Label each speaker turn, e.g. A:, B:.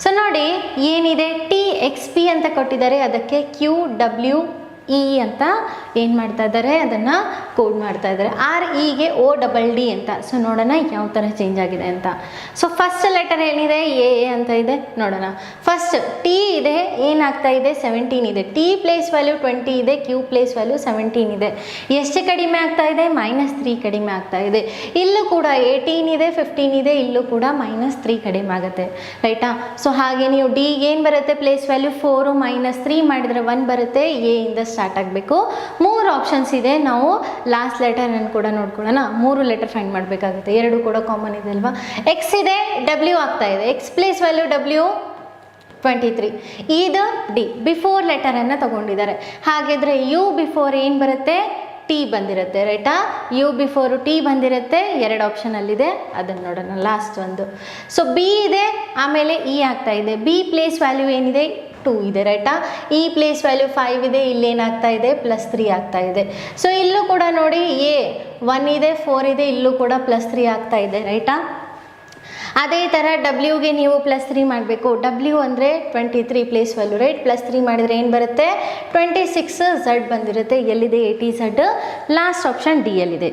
A: So ನೋಡಿ ಏನಿದೆ T X P ಅಂತ ಕೊಟ್ಟಿದ್ದಾರೆ, ಅದಕ್ಕೆ ಕ್ಯೂ ಡಬ್ಲ್ಯೂ ಇ ಅಂತ ಏನು ಮಾಡ್ತಾ ಇದ್ದಾರೆ, ಅದನ್ನು ಕೋಡ್ ಮಾಡ್ತಾ ಇದ್ದಾರೆ. ಆರ್ ಇಗೆ ಓ ಡಬಲ್ ಡಿ ಅಂತ. ಸೊ ನೋಡೋಣ ಯಾವ ಥರ ಚೇಂಜ್ ಆಗಿದೆ ಅಂತ. ಸೊ ಫಸ್ಟ್ ಲೆಟರ್ ಏನಿದೆ ಎ ಅಂತ ಇದೆ, ನೋಡೋಣ. ಫಸ್ಟ್ ಟಿ ಇದೆ, ಏನಾಗ್ತಾ ಇದೆ 17 ಇದೆ. ಟಿ ಪ್ಲೇಸ್ ವ್ಯಾಲ್ಯೂ 20 ಇದೆ, ಕ್ಯೂ ಪ್ಲೇಸ್ ವ್ಯಾಲ್ಯೂ 17 ಇದೆ. ಎಷ್ಟು ಕಡಿಮೆ ಆಗ್ತಾ ಇದೆ, -3 ಕಡಿಮೆ ಆಗ್ತಾ ಇದೆ. ಇಲ್ಲೂ ಕೂಡ 18 ಇದೆ, 15 ಇದೆ, ಇಲ್ಲೂ ಕೂಡ -3 ಕಡಿಮೆ ಆಗುತ್ತೆ, ರೈಟಾ. ಸೊ ಹಾಗೆ ನೀವು ಡಿಗೆ ಏನು ಬರುತ್ತೆ, ಪ್ಲೇಸ್ ವ್ಯಾಲ್ಯೂ 4 -3 ಮಾಡಿದರೆ 1 ಬರುತ್ತೆ. ಎ ಇಂದ ಸ್ಟಾರ್ಟ್ ಆಗಬೇಕು. 3 ಆಪ್ಷನ್ಸ್ ಇದೆ. ನಾವು ಲಾಸ್ಟ್ ಲೆಟರ್ ಅನ್ನು ಕೂಡ ನೋಡ್ಕೊಳ್ಳೋಣ. 3 ಲೆಟರ್ ಫೈಂಡ್ ಮಾಡಬೇಕಾಗುತ್ತೆ, 2 ಕೂಡ ಕಾಮನ್ ಇದೆ ಅಲ್ವಾ. ಎಕ್ಸ್ ಇದೆ, ಡಬ್ಲ್ಯೂ ಆಗ್ತಾ ಇದೆ. X place value W 23. ಇದು ಡಿ ಬಿಫೋರ್ ಲೆಟರನ್ನು ತಗೊಂಡಿದ್ದಾರೆ. ಹಾಗಿದ್ರೆ ಯು ಬಿಫೋರ್ ಏನು ಬರುತ್ತೆ, ಟಿ ಬಂದಿರುತ್ತೆ, ರೈಟಾ. ಯು ಬಿಫೋರ್ ಟಿ ಬಂದಿರುತ್ತೆ. 2 ಆಪ್ಷನಲ್ಲಿದೆ, ಅದನ್ನು ನೋಡೋಣ. ಲಾಸ್ಟ್ ಒಂದು. ಸೊ ಬಿ ಇದೆ, ಆಮೇಲೆ ಇ ಆಗ್ತಾ ಇದೆ. ಬಿ ಪ್ಲೇಸ್ ವ್ಯಾಲ್ಯೂ ಏನಿದೆ 2 ಇದೆ, ರೈಟಾ. ಈ ಪ್ಲೇಸ್ ವ್ಯಾಲ್ಯೂ 5 ಇದೆ, ಇಲ್ಲೇನಾಗ್ತಾ ಇದೆ +3 ಆಗ್ತಾ ಇದೆ. ಸೊ ಇಲ್ಲೂ ಕೂಡ ನೋಡಿ ಎ 1 ಇದೆ, 4 ಇದೆ, ಇಲ್ಲೂ ಕೂಡ +3 ಆಗ್ತಾ ಇದೆ, ರೈಟಾ. ಅದೇ ಥರ ಡಬ್ಲ್ಯೂಗೆ ನೀವು +3 ಮಾಡಬೇಕು. ಡಬ್ಲ್ಯೂ ಅಂದರೆ 23 ಪ್ಲೇಸ್ ವ್ಯಾಲ್ಯೂ, ರೈಟ್. +3 ಮಾಡಿದರೆ ಏನು ಬರುತ್ತೆ, 26 ಝಡ್ ಬಂದಿರುತ್ತೆ. ಎಲ್ಲಿದೆ 80 ಝಡ್. Last option D ಯಲ್ಲಿದೆ.